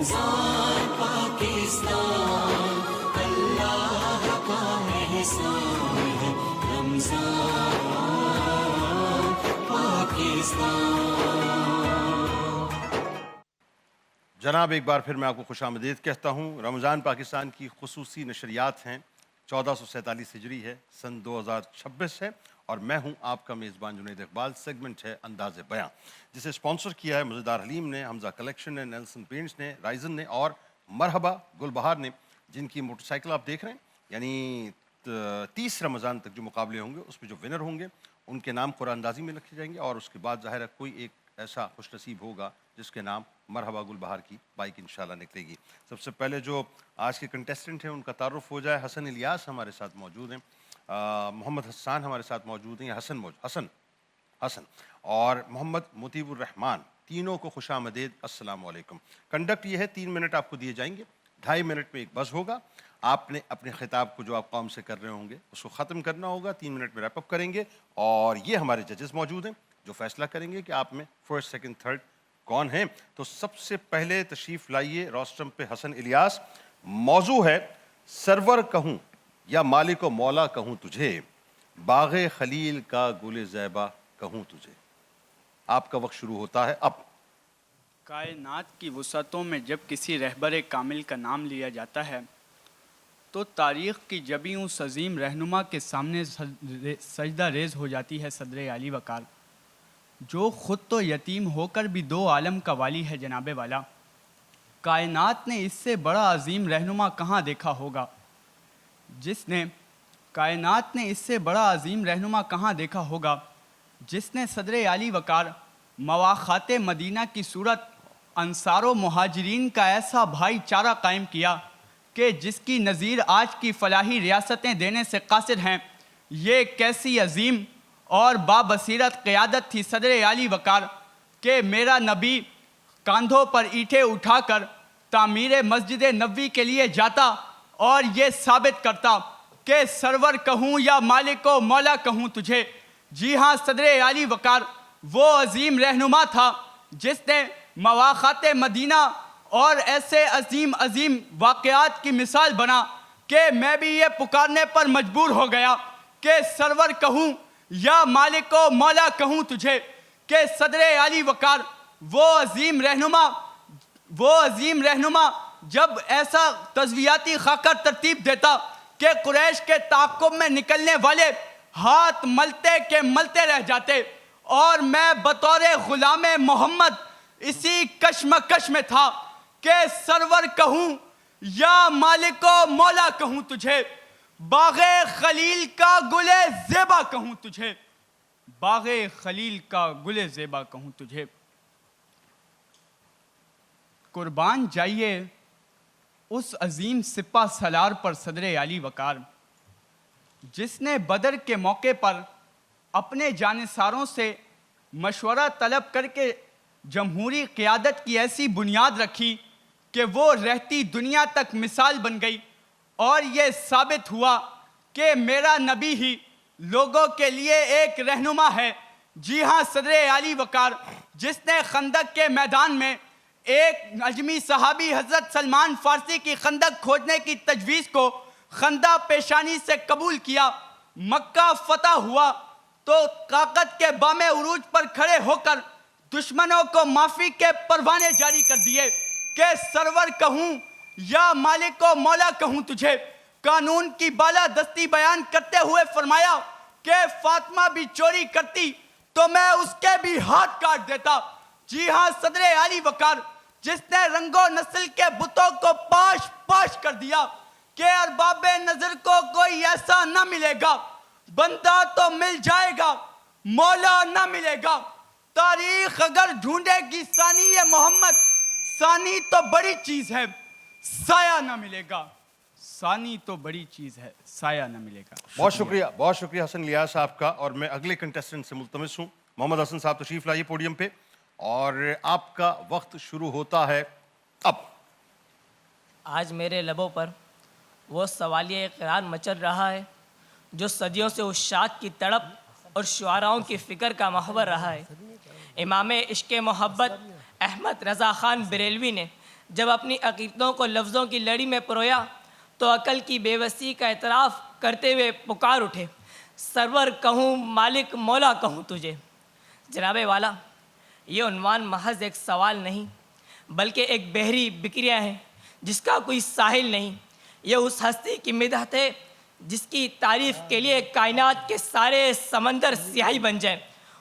رمضان پاکستان اللہ کا احسان ہے، رمضان پاکستان۔ جناب ایک بار پھر میں آپ کو خوش آمدید کہتا ہوں۔ رمضان پاکستان کی خصوصی نشریات ہیں، 1447 ہجری ہے، سن 2026 ہے، اور میں ہوں آپ کا میزبان جنید اقبال۔ سیگمنٹ ہے انداز بیاں، جسے سپانسر کیا ہے مزیدار حلیم نے، حمزہ کلیکشن نے، نیلسن پینٹس نے، رائزن نے اور مرحبا گل بہار نے، جن کی موٹر سائیکل آپ دیکھ رہے ہیں۔ یعنی 30 رمضان تک جو مقابلے ہوں گے اس میں جو ونر ہوں گے ان کے نام قرآن اندازی میں لکھے جائیں گے، اور اس کے بعد ظاہر ہے کوئی ایک ایسا خوش نصیب ہوگا جس کے نام مرحبا گل بہار کی بائک انشاءاللہ نکلے گی۔ سب سے پہلے جو آج کے کنٹیسٹنٹ ہیں ان کا تعارف ہو جائے۔ حسن الیاس ہمارے ساتھ موجود ہیں، محمد حسان ہمارے ساتھ موجود ہیں، حسن اور محمد مطیب الرحمان، تینوں کو خوش آمدید، السلام علیکم۔ کنڈکٹ یہ ہے 3 منٹ آپ کو دیے جائیں گے، 2.5 منٹ میں ایک بز ہوگا۔ آپ نے اپنے خطاب کو جو آپ قوم سے کر رہے ہوں گے اس کو ختم کرنا ہوگا، 3 منٹ میں ریپ اپ کریں گے، اور یہ ہمارے ججز موجود ہیں جو فیصلہ کریں گے کہ آپ میں فرسٹ سیکنڈ تھرڈ کون ہیں۔ تو سب سے پہلے تشریف لائیے روسٹرم پہ حسن الیاس۔ موضوع ہے سرور کہوں یا مالک و مولا کہوں تجھے، باغ خلیل کا گل زیبا کہوں تجھے۔ آپ کا وقت شروع ہوتا ہے اب۔ کائنات کی وسعتوں میں جب کسی رہبر کامل کا نام لیا جاتا ہے تو تاریخ کی جبیں اس عظیم رہنما کے سامنے سجدہ ریز ہو جاتی ہے صدر عالی وقار، جو خود تو یتیم ہو کر بھی 2 عالم کا والی ہے جناب والا۔ کائنات نے اس سے بڑا عظیم رہنما کہاں دیکھا ہوگا جس نے صدر عالی وقار مواخات مدینہ کی صورت انصار و مہاجرین کا ایسا بھائی چارہ قائم کیا کہ جس کی نظیر آج کی فلاحی ریاستیں دینے سے قاصر ہیں۔ یہ کیسی عظیم اور بابصیرت قیادت تھی صدر عالی وقار کہ میرا نبی کاندھوں پر اینٹیں اٹھا کر تعمیر مسجد نبوی کے لیے جاتا اور یہ ثابت کرتا کہ سرور کہوں یا مالک و مولا کہوں تجھے۔ جی ہاں، صدر عالی وقار وہ عظیم رہنما تھا جس نے مواخات مدینہ اور ایسے عظیم واقعات کی مثال بنا کہ میں بھی یہ پکارنے پر مجبور ہو گیا کہ سرور کہوں یا مالک و مولا کہوں تجھے، کہ صدر عالی وقار وہ عظیم رہنما جب ایسا تزویاتی خاکہ ترتیب دیتا کہ قریش کے تعاقب میں نکلنے والے ہاتھ ملتے کے ملتے رہ جاتے، اور میں بطور غلام محمد اسی کشمکش میں تھا کہ سرور کہوں یا مالک و مولا کہوں تجھے، باغ خلیل کا گل زیبا کہوں تجھے، باغ خلیل کا گل زیبا کہوں تجھے۔ قربان جائیے اس عظیم سپہ سالار پر صدر عالی وقار، جس نے بدر کے موقع پر اپنے جانثاروں سے مشورہ طلب کر کے جمہوری قیادت کی ایسی بنیاد رکھی کہ وہ رہتی دنیا تک مثال بن گئی، اور یہ ثابت ہوا کہ میرا نبی ہی لوگوں کے لیے ایک رہنما ہے۔ جی ہاں، صدر عالی وقار جس نے خندق کے میدان میں ایک اجمی صحابی حضرت سلمان فارسی کی خندق کھودنے کی تجویز کو خندہ پیشانی سے قبول کیا، مکہ فتح ہوا تو طاقت کے بام عروج پر کھڑے ہو کر دشمنوں کو معافی کے پروانے جاری کر دیے کہ سرور کہوں یا مالک و مولا کہوں تجھے۔ قانون کی بالا دستی بیان کرتے ہوئے فرمایا کہ فاطمہ بھی چوری کرتی تو میں اس کے بھی ہاتھ کاٹ دیتا۔ جی ہاں، صدر عالی وقار جس نے رنگ و نسل کے بتوں کو پاش کر دیا کہ ارباب نظر کو کوئی ایسا نہ ملے گا، بندہ تو مل جائے گا مولا نہ ملے گا۔ تاریخ اگر ڈھونڈے گی ثانی محمد، ثانی تو بڑی چیز ہے سایہ نہ ملے گا، ثانی تو بڑی چیز ہے سایہ نہ ملے گا۔ بہت شکریہ حسن الیاس صاحب کا، اور میں اگلے کنٹیسٹنٹ سے ملتمس ہوں۔ محمد حسن صاحب تشریف لائیے پوڈیم پہ، اور آپ کا وقت شروع ہوتا ہے اب۔ آج میرے لبوں پر وہ سوالیہ اقرار مچل رہا ہے جو صدیوں سے عشاق کی تڑپ اور شعراؤں کی فکر کا محور رہا ہے۔ امام عشق محبت احمد رضا خان بریلوی نے جب اپنی عقیدتوں کو لفظوں کی لڑی میں پرویا تو عقل کی بے وسی کا اعتراف کرتے ہوئے پکار اٹھے، سرور کہوں مالک مولا کہوں تجھے۔ جناب والا، یہ عنوان محض ایک سوال نہیں بلکہ ایک بحری بکریہ ہے جس کا کوئی ساحل نہیں۔ یہ اس ہستی کی مدحت ہے جس کی تعریف کے لیے کائنات کے سارے سمندر سیاہی بن جائیں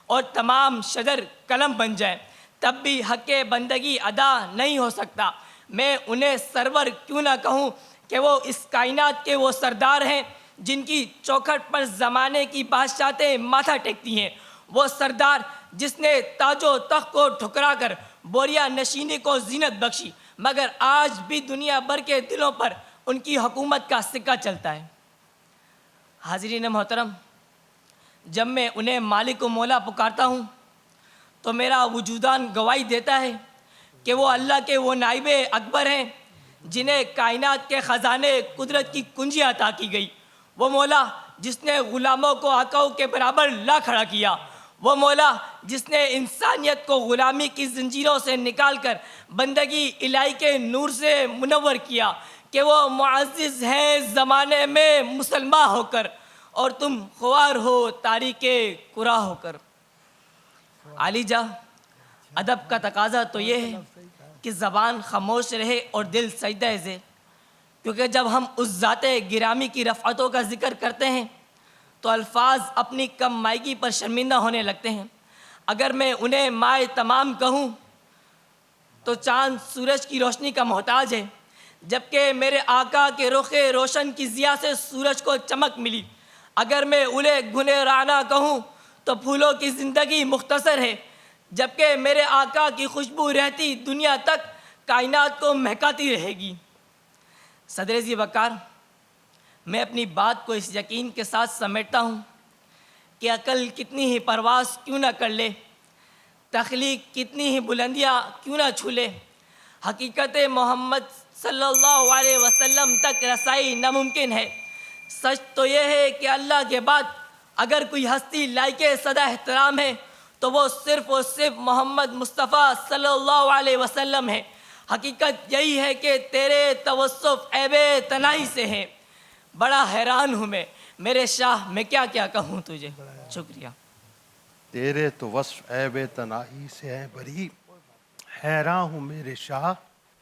اور تمام شجر قلم بن جائیں، تب بھی حق بندگی ادا نہیں ہو سکتا۔ میں انہیں سرور کیوں نہ کہوں کہ وہ اس کائنات کے وہ سردار ہیں جن کی چوکھٹ پر زمانے کی بادشاہتیں ماتھا ٹیکتی ہیں، وہ سردار جس نے تاج و تخت کو ٹھکرا کر بوریا نشینی کو زینت بخشی، مگر آج بھی دنیا بھر کے دلوں پر ان کی حکومت کا سکہ چلتا ہے۔ حاضرین محترم، جب میں انہیں مالک و مولا پکارتا ہوں تو میرا وجودان گواہی دیتا ہے کہ وہ اللہ کے وہ نائب اکبر ہیں جنہیں کائنات کے خزانے قدرت کی کنجی عطا کی گئی، وہ مولا جس نے غلاموں کو آقاؤں کے برابر لا کھڑا کیا، وہ مولا جس نے انسانیت کو غلامی کی زنجیروں سے نکال کر بندگی الہی کے نور سے منور کیا کہ وہ معزز ہیں زمانے میں مسلمان ہو کر اور تم خوار ہو تاریک قرا ہو کر۔ علی جا، ادب کا تقاضا تو یہ ہے کہ زبان خاموش رہے اور دل سجدہ زے، کیونکہ جب ہم اس ذات گرامی کی رفعتوں کا ذکر کرتے ہیں تو الفاظ اپنی کم مائگی پر شرمندہ ہونے لگتے ہیں۔ اگر میں انہیں مائے تمام کہوں تو چاند سورج کی روشنی کا محتاج ہے، جبکہ میرے آقا کے رخ روشن کی ضیاء سے سورج کو چمک ملی۔ اگر میں انہیں گنہ رانا کہوں تو پھولوں کی زندگی مختصر ہے، جبکہ میرے آقا کی خوشبو رہتی دنیا تک کائنات کو مہکاتی رہے گی۔ صدر ذی وقار، میں اپنی بات کو اس یقین کے ساتھ سمیٹتا ہوں کہ عقل کتنی ہی پرواز کیوں نہ کر لے، تخلیق کتنی ہی بلندیاں کیوں نہ چھو لے، حقیقت محمد صلی اللہ علیہ وسلم تک رسائی ناممکن ہے۔ سچ تو یہ ہے کہ اللہ کے بعد اگر کوئی ہستی لائق صدا احترام ہے تو وہ صرف اور صرف محمد مصطفیٰ صلی اللہ علیہ وسلم ہے۔ حقیقت یہی ہے کہ تیرے توصف عیب تنائی سے ہے۔ بڑا حیران ہوں میں میرے شاہ، میں کیا کیا کہوں تجھے۔ شکریہ۔ تیرے تو وصف عیب تنائی سے ہے بری، حیران ہوں میرے شاہ،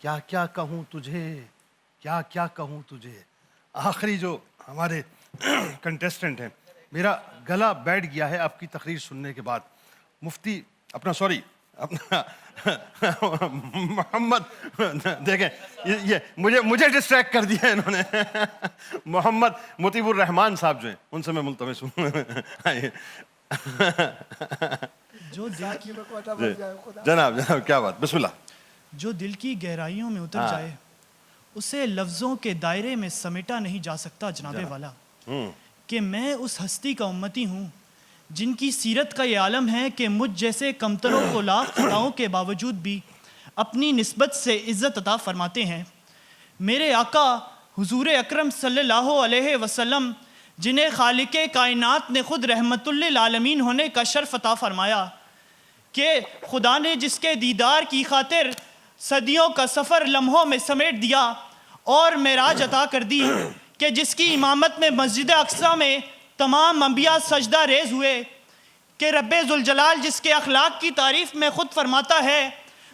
کیا کیا کہوں تجھے، کیا کیا کہوں تجھے۔ آخری جو ہمارے کنٹیسٹنٹ ہیں، میرا گلا بیٹھ گیا ہے آپ کی تقریر سننے کے بعد۔ مفتی اپنا محمد، دیکھیں یہ مجھے ڈسٹریکٹ کر دیا انہوں نے۔ محمد مطیب الرحمان صاحب جو ہیں ان سے میں ملتمس ہوں۔ جناب کیا بات، بسم اللہ۔ جو دل کی گہرائیوں میں اتر جائے اسے لفظوں کے دائرے میں سمیٹا نہیں جا سکتا جناب والا، کہ میں اس ہستی کا امتی ہوں جن کی سیرت کا یہ عالم ہے کہ مجھ جیسے کمتروں کو لاکھ خطاؤں کے باوجود بھی اپنی نسبت سے عزت عطا فرماتے ہیں۔ میرے آقا حضور اکرم صلی اللہ علیہ وسلم، جنہیں خالق کائنات نے خود رحمت للعالمین ہونے کا شرف عطا فرمایا، کہ خدا نے جس کے دیدار کی خاطر صدیوں کا سفر لمحوں میں سمیٹ دیا اور معراج عطا کر دی، کہ جس کی امامت میں مسجد اقصیٰ میں تمام انبیاء سجدہ ریز ہوئے، کہ رب ذوالجلال جس کے اخلاق کی تعریف میں خود فرماتا ہے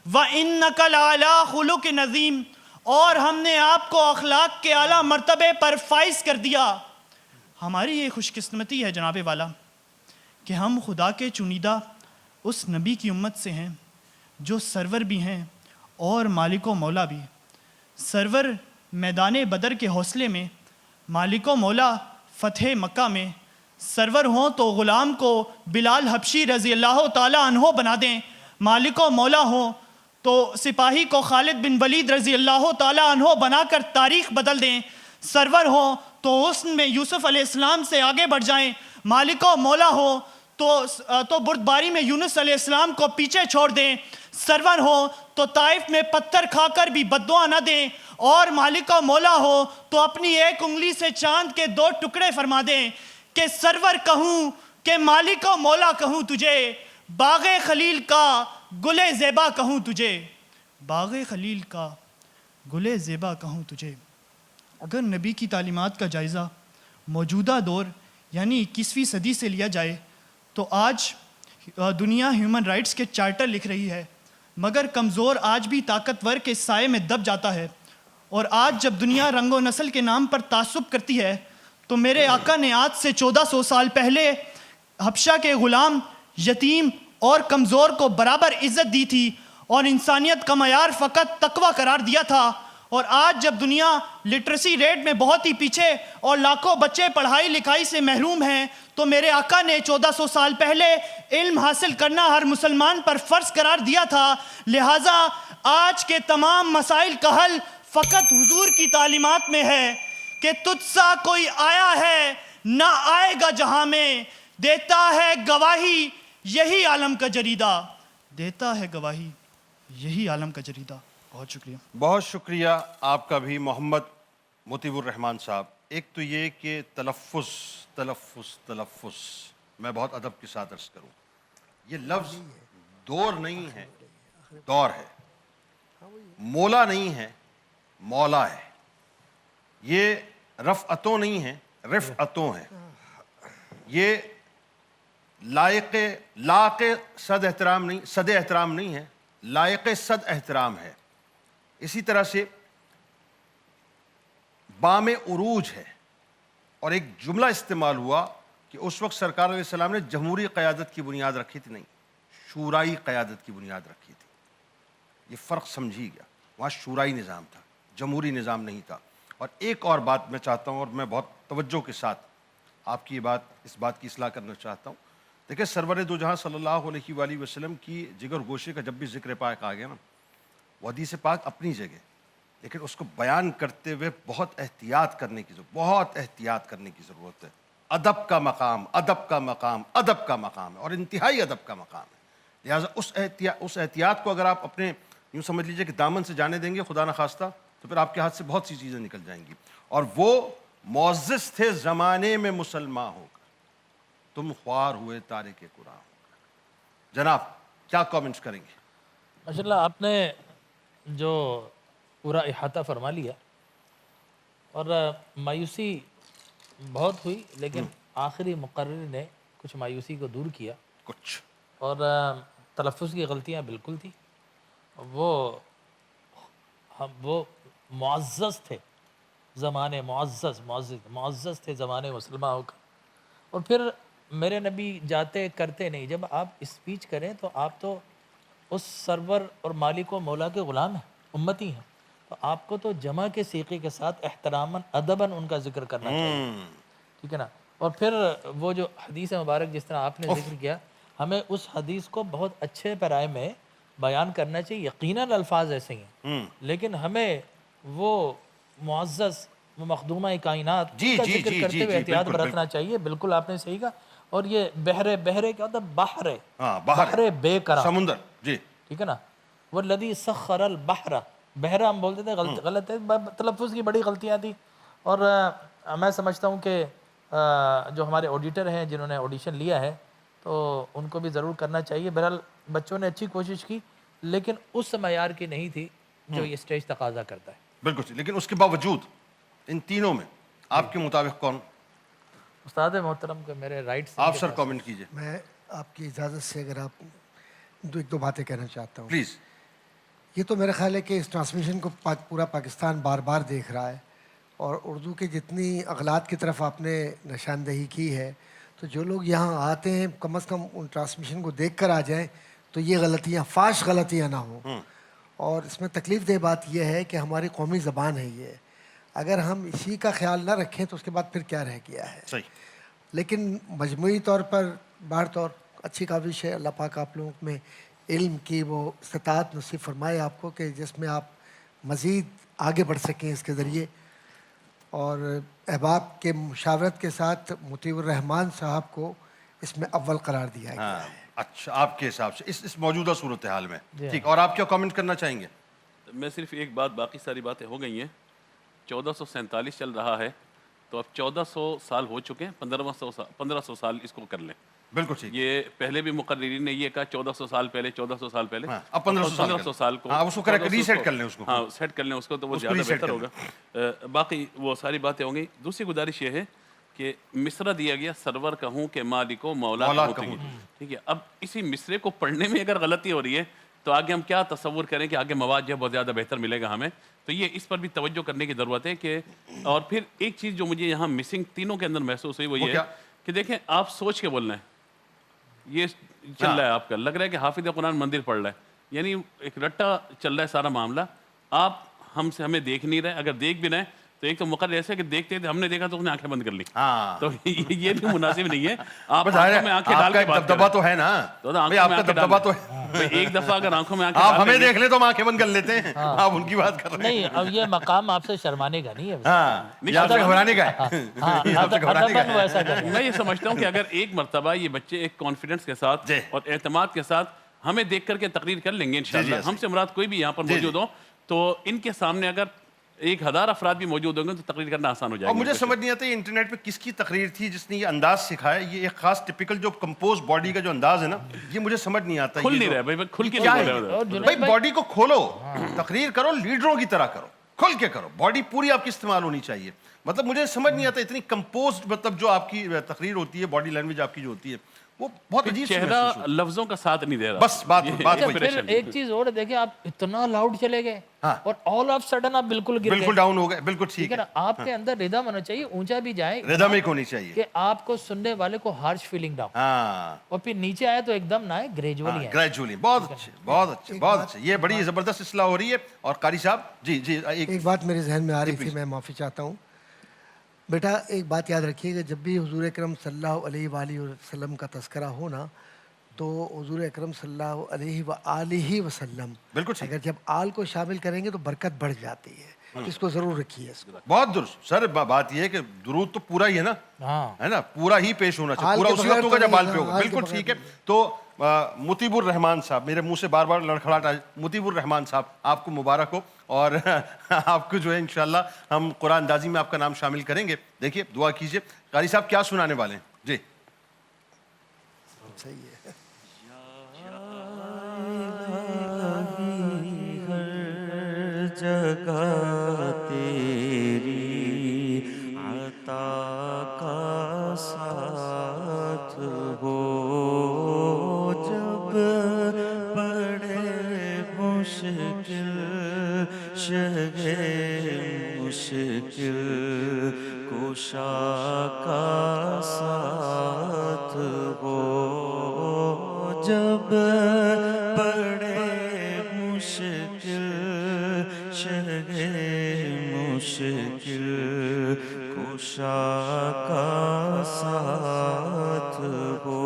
وَإِنَّكَ لَعَلَىٰ خُلُقٍ عَظِيمٍ، اور ہم نے آپ کو اخلاق کے اعلیٰ مرتبے پر فائز کر دیا۔ ہماری یہ خوش قسمتی ہے جناب والا کہ ہم خدا کے چنیدہ اس نبی کی امت سے ہیں جو سرور بھی ہیں اور مالک و مولا بھی۔ سرور میدان بدر کے حوصلے میں، مالک و مولا فتح مکہ میں، سرور ہوں تو غلام کو بلال حبشی رضی اللہ تعالیٰ عنہ بنا دیں، مالک و مولا ہوں تو سپاہی کو خالد بن ولید رضی اللہ تعالیٰ عنہ بنا کر تاریخ بدل دیں، سرور ہوں تو حسن میں یوسف علیہ السلام سے آگے بڑھ جائیں، مالک و مولا ہوں تو بردباری میں یونس علیہ السلام کو پیچھے چھوڑ دیں، سرور ہوں تو طائف میں پتھر کھا کر بھی بددعا نہ دیں، اور مالک و مولا ہو تو اپنی ایک انگلی سے چاند کے 2 ٹکڑے فرما دیں، کہ سرور کہوں کہ مالک و مولا کہوں تجھے، باغ خلیل کا گل زیبا کہوں تجھے، باغ خلیل کا گلے زیبا کہوں تجھے۔ اگر نبی کی تعلیمات کا جائزہ موجودہ دور یعنی 21ویں صدی سے لیا جائے تو آج دنیا ہیومن رائٹس کے چارٹر لکھ رہی ہے، مگر کمزور آج بھی طاقتور کے سائے میں دب جاتا ہے۔ اور آج جب دنیا رنگ و نسل کے نام پر تعصب کرتی ہے تو میرے آقا نے آج سے 1400 سال پہلے حبشہ کے غلام، یتیم اور کمزور کو برابر عزت دی تھی اور انسانیت کا معیار فقط تقوی قرار دیا تھا۔ اور آج جب دنیا لٹریسی ریٹ میں بہت ہی پیچھے اور لاکھوں بچے پڑھائی لکھائی سے محروم ہیں تو میرے آقا نے 1400 سال پہلے علم حاصل کرنا ہر مسلمان پر فرض قرار دیا تھا۔ لہٰذا آج کے تمام مسائل کا حل فقط حضور کی تعلیمات میں ہے کہ تجھ سا کوئی آیا ہے نہ آئے گا جہاں میں، دیتا ہے گواہی یہی عالم کا جریدہ، دیتا ہے گواہی یہی عالم کا جریدہ۔ بہت شکریہ۔ بہت شکریہ آپ کا بھی محمد مطیب الرحمان صاحب۔ ایک تو یہ کہ تلفظ تلفظ تلفظ میں بہت ادب کے ساتھ عرض کروں، یہ لفظ دور نہیں ہے، دور ہے، مولا نہیں ہے، مولا ہے، یہ رفعتوں نہیں ہے، رفعتوں ہے، یہ لائق صد احترام نہیں ہے، لائق صد احترام ہے۔ اسی طرح سے بام عروج ہے، اور ایک جملہ استعمال ہوا کہ اس وقت سرکار علیہ السلام نے جمہوری قیادت کی بنیاد رکھی تھی، نہیں، شورائی قیادت کی بنیاد رکھی تھی۔ یہ فرق سمجھی گیا، وہاں شورائی نظام تھا، جمہوری نظام نہیں تھا۔ اور ایک اور بات میں چاہتا ہوں، اور میں بہت توجہ کے ساتھ آپ کی اس بات کی اصلاح کرنا چاہتا ہوں۔ دیکھیں، سرور دو جہاں صلی اللہ علیہ وآلہ وسلم کی جگر گوشے کا جب بھی ذکر پاک آ گیا نا، وہ حدیث پاک اپنی جگہ، لیکن اس کو بیان کرتے ہوئے بہت احتیاط کرنے کی ضرورت ہے۔ ادب کا مقام، ادب کا مقام، ادب کا مقام ہے، اور انتہائی ادب کا مقام ہے۔ لہٰذا اس احتیاط کو اگر آپ اپنے یوں سمجھ لیجئے کہ دامن سے جانے دیں گے خدا نخواستہ، تو پھر آپ کے ہاتھ سے بہت سی چیزیں نکل جائیں گی۔ اور وہ معزز تھے زمانے میں مسلمان ہو کر، تم خوار ہوئے تارک قرآن ہو کر۔ جناب کیا کامنٹس کریں گے؟ ماشاءاللہ آپ نے جو پورا احاطہ فرما لیا، اور مایوسی بہت ہوئی، لیکن آخری مقرر نے کچھ مایوسی کو دور کیا، کچھ اور تلفظ کی غلطیاں بالکل تھی۔ وہ معزز تھے زمانے، معزز تھے زمانے مسلمہ ہو کر۔ اور پھر میرے نبی جاتے کرتے نہیں، جب آپ اسپیچ کریں تو آپ تو اس سرور اور مالک و مولا کے غلام ہیں، امتی ہیں، تو آپ کو تو جمع کے سیقے کے ساتھ احتراماً ادباً ان کا ذکر کرنا چاہیے، ٹھیک ہے نا۔ اور پھر وہ جو حدیث مبارک جس طرح آپ نے ذکر کیا، ہمیں اس حدیث کو بہت اچھے پیرائے میں بیان کرنا چاہیے۔ یقیناً الفاظ ایسے ہیں، لیکن ہمیں وہ معزز، وہ مخدومہ کائنات کا ذکر کرتے ہوئے احتیاط برتنا چاہیے۔ بالکل آپ نے صحیح کہا۔ اور یہ بحرے کیا ہوتا ہے؟ بحر بے قرار، سمندر، جی ٹھیک ہے نا۔ والذی سخر البحر، بحرہ ہم بولتے تھے، غلط ہے، تلفظ کی بڑی غلطیاں تھی۔ اور میں سمجھتا ہوں کہ جو ہمارے آڈیٹر ہیں جنہوں نے آڈیشن لیا ہے، تو ان کو بھی ضرور کرنا چاہیے۔ بہرحال بچوں نے اچھی کوشش کی، لیکن اس معیار کی نہیں تھی جو یہ اسٹیج تقاضا کرتا ہے۔ بالکل، لیکن اس کے باوجود ان تینوں میں آپ کے مطابق کون؟ استاد محترم کے میرے رائٹ سے آپ سر کامنٹ کیجئے میں آپ کی اجازت سے اگر آپ ایک دو باتیں کہنا چاہتا ہوں۔ پلیز۔ یہ تو میرا خیال ہے کہ اس ٹرانسمیشن کو پورا پاکستان بار بار دیکھ رہا ہے، اور اردو کے جتنی اغلاط کی طرف آپ نے نشاندہی کی ہے، تو جو لوگ یہاں آتے ہیں کم از کم ان ٹرانسمیشن کو دیکھ کر آ جائیں تو یہ غلطیاں، فاش غلطیاں نہ ہوں۔ اور اس میں تکلیف دہ بات یہ ہے کہ ہماری قومی زبان ہے یہ، اگر ہم اسی کا خیال نہ رکھیں تو اس کے بعد پھر کیا رہ گیا ہے۔ صحیح۔ لیکن مجموعی طور پر باہر طور اچھی کاوش ہے، اللہ پاک آپ لوگوں میں علم کی وہ استطاعت نصیب فرمائے آپ کو کہ جس میں آپ مزید آگے بڑھ سکیں اس کے ذریعے۔ اور احباب کے مشاورت کے ساتھ مطیب الرحمان صاحب کو اس میں اول قرار دیا گیا ہے۔ اچھا، آپ کے حساب سے اس موجودہ صورتحال میں ٹھیک، اور آپ کیا کامنٹ کرنا چاہیں گے؟ میں صرف ایک بات، باقی ساری باتیں ہو گئی ہیں۔ 1447 چل رہا ہے، تو اب 1400 سال ہو چکے ہیں، 1500 سال اس کو کر لیں۔ بالکل ٹھیک. یہ پہلے بھی مقررین نے یہ کہا 1400 سال پہلے 1400 سال پہلے. ہاں، اب 1500 سال کو. ہاں، اس کو ریسیٹ کر لیں اس کو. ہاں سیٹ کر لیں اس کو تو وہ زیادہ بہتر ہوگا. باقی وہ ساری باتیں ہوں گی. دوسری گزارش یہ ہے کہ مصرع دیا گیا سرور کہوں کہ مالک و مولا کہوں. ٹھیک ہے. اب اسی مصرے کو پڑھنے میں اگر غلطی ہو رہی ہے تو آگے ہم کیا تصور کریں کہ آگے مواد جو ہے بہت زیادہ بہتر ملے گا ہمیں. تو یہ اس پر بھی توجہ کرنے کی ضرورت ہے کہ. اور پھر ایک چیز جو مجھے یہاں مسنگ تینوں کے اندر محسوس ہوئی وہ یہ ہے کہ دیکھیں آپ سوچ کے بول رہے ہیں. یہ چل رہا ہے آپ کا، لگ رہا ہے کہ حافظ قرآن مندر پڑھ رہا ہے، یعنی ایک رٹا چل رہا ہے سارا معاملہ. آپ ہمیں دیکھ نہیں رہے. اگر دیکھ بھی رہے تو ایک تو مقرر ایسے کہ دیکھتے تھے، ہم نے دیکھا تو اس نے آنکھیں بند کر لی. تو یہ بھی مناسب نہیں ہے. آپ آنکھوں میں آنکھیں ڈال کے بات دبدبا تو ہے نا، آپ کا دبدبا تو ہے. ایک دفعہ اگر آنکھوں میں آنکھیں آپ ہمیں دیکھ لیں تو ہم آنکھیں بند کر لیتے ہیں. آپ ان کی بات کر رہے ہیں. نہیں، اب یہ مقام آپ سے شرمانے کا نہیں ہے. ہاں، یہ آپ سے گھبرانے کا ہے. میں یہ سمجھتا ہوں کہ اگر ایک مرتبہ یہ بچے ایک کانفیڈنس کے ساتھ اور اعتماد کے ساتھ ہمیں دیکھ کر کے تقریر کر لیں گے انشاءاللہ. ہم سے مراد کوئی بھی یہاں پر موجود ہو تو ان کے سامنے اگر 1000 افراد بھی موجود ہوں گے تو تقریر کرنا آسان ہو جائے گا. اور مجھے سمجھ نہیں آتا یہ انٹرنیٹ پہ کس کی تقریر تھی جس نے یہ انداز سکھایا. یہ ایک خاص ٹپیکل جو کمپوز باڈی کا جو انداز ہے نا، یہ مجھے سمجھ نہیں آتا. کھل نہیں رہا بھائی، کھل کے کیا ہے بھائی؟ باڈی کو کھولو، تقریر کرو، لیڈروں کی طرح کرو، کھل کے کرو. باڈی پوری آپ کی استعمال ہونی چاہیے. مطلب مجھے سمجھ نہیں آتا اتنی کمپوزڈ مطلب جو آپ کی تقریر ہوتی ہے، باڈی لینگویج آپ کی جو ہوتی ہے وہ بہت عجیب. چہرہ لفظوں کا ساتھ نہیں دے رہا. بس بات پھر ایک چیز اور دیکھیں، آپ اتنا لاؤڈ چلے گئے اور آل آف سڈن آپ بالکل گر گئے، بالکل ڈاؤن ہو گئے. بالکل ٹھیک ہے. آپ کے اندر ردم ہونا چاہیے، اونچا بھی جائے، ردمک ہونی چاہیے کہ آپ کو سننے والے کو ہارش فیلنگ نہ ہو. ہاں، اور پھر نیچے آئے تو ایک دم نہ آئے، گریجولی آئے. گریجولی. بہت اچھے، بہت اچھے، بہت اچھے. یہ بڑی زبردست اصلاح ہو رہی ہے. اور قاری صاحب جی ایک بات میرے ذہن میں آ رہی تھی، میں معافی چاہتا ہوں. بیٹا ایک بات یاد رکھیے کہ جب بھی حضور اکرم صلی اللہ علیہ وآلہ وسلم کا تذکرہ ہونا تو حضور اکرم صلی اللہ علیہ وآلہ وسلم، بالکل اگر جب آل کو شامل کریں گے تو برکت بڑھ جاتی ہے. اس کو ضرور رکھیے. اس کو بہت درست سر. بات یہ ہے کہ درود تو پورا ہی ہے نا، ہے نا، پورا ہی پیش ہونا چاہیے. پورا اسی وقت ہوگا جب آل پہ ہوگا. بالکل ٹھیک ہے. تو مطیب الرحمان صاحب، میرے منہ سے بار بار لڑکھڑاہٹ آئی. مطیب الرحمان صاحب آپ کو مبارک ہو، اور آپ کو جو ہے انشاءاللہ ہم قرآن اندازی میں آپ کا نام شامل کریں گے. دیکھیے دعا کیجیے. قاری صاحب کیا سنانے والے ہیں؟ جی صحیح ہے. جگہ تیری عطا کا ساتھ ہو، جب بڑے مشکل شگے مشکل کشا کا ساتھ ہو، جب بڑے مشکل شگے مشکل کشا کا ساتھ ہو.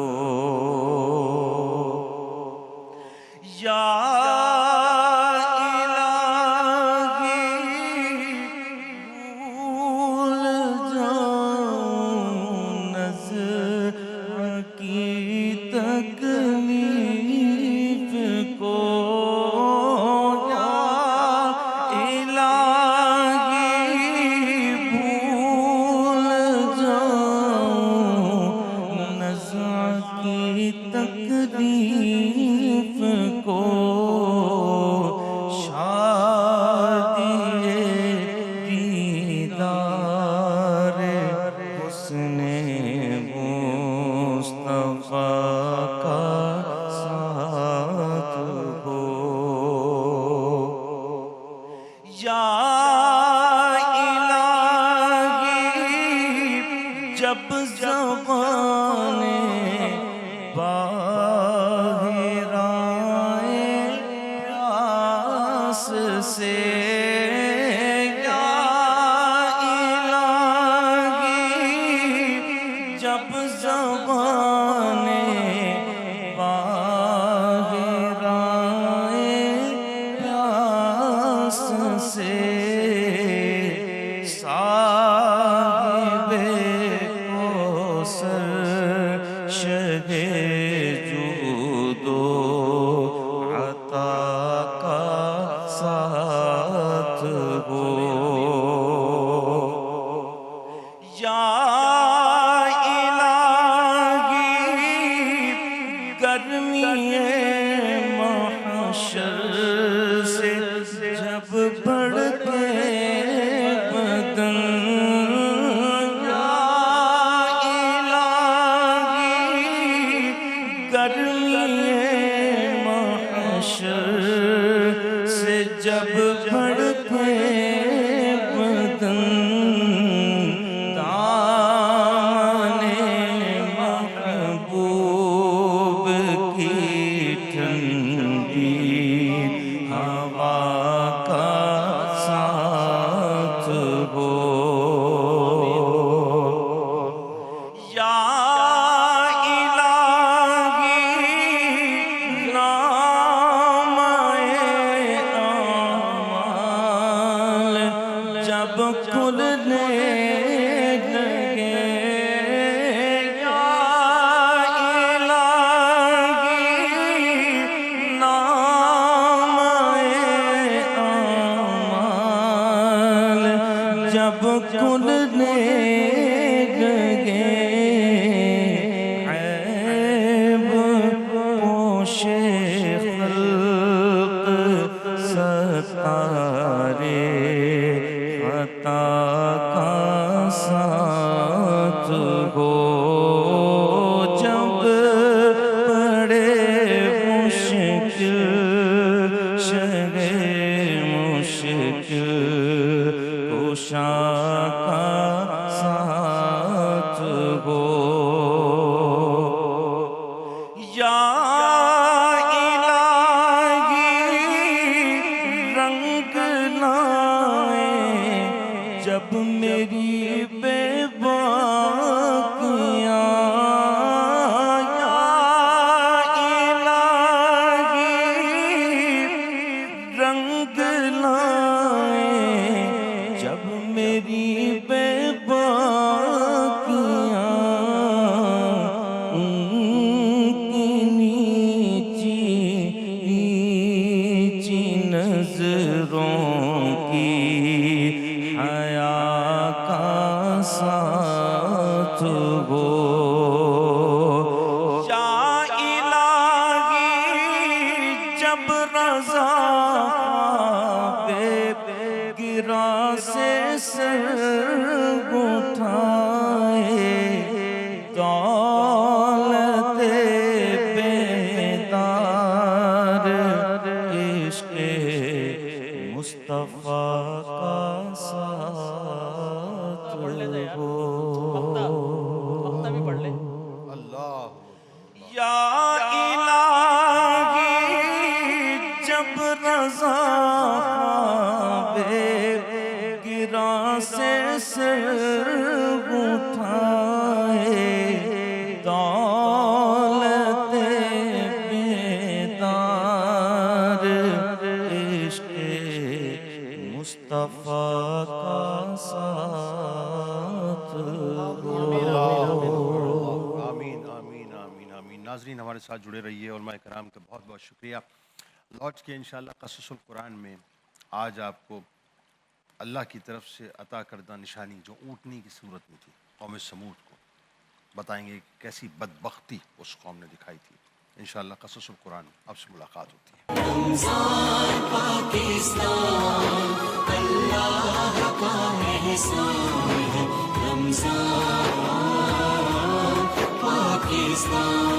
یا جب زبان باہر آئے پیاس سے، یا الہی جب زبان باہر آئے پیاس سے، کھلنے لگے یا الہی نام اعمال جب کھلنے لگے عیب پوش خلق ستارے عطا کا ساتھ ہو جب بڑے مشکل شگے مشکل کوشا کا ساتھ ہو یا جب میری بے باکیاں یا الہی رنگ لائے جب میری بے باکیاں ان کی نیچی نیچی نظروں کی حیا کا ساتھ ہو یا الہی جب رضا بے گرا سے سر اٹھائے دولت بیدار عشق مصطفیٰ کا ساتھ ہو یا الہی جب رضا بے گرا سے سر اٹھائے دولت بیدار عشق مصطفیٰ کا ساتھ ہو آمین آمین آمین آمین ناظرین ہمارے ساتھ جڑے رہیے علماء کرام کا بہت بہت شکریہ لوٹ کے انشاءاللہ قصص القرآن میں آج آپ کو اللہ کی طرف سے عطا کردہ نشانی جو اونٹنی کی صورت میں تھی قوم سمود کو بتائیں گے کیسی بدبختی اس قوم نے دکھائی تھی انشاءاللہ قصص القرآن اب سے ملاقات ہوتی ہے رمضان پاکستان اللہ کا احسان ہے رمضان پاکستان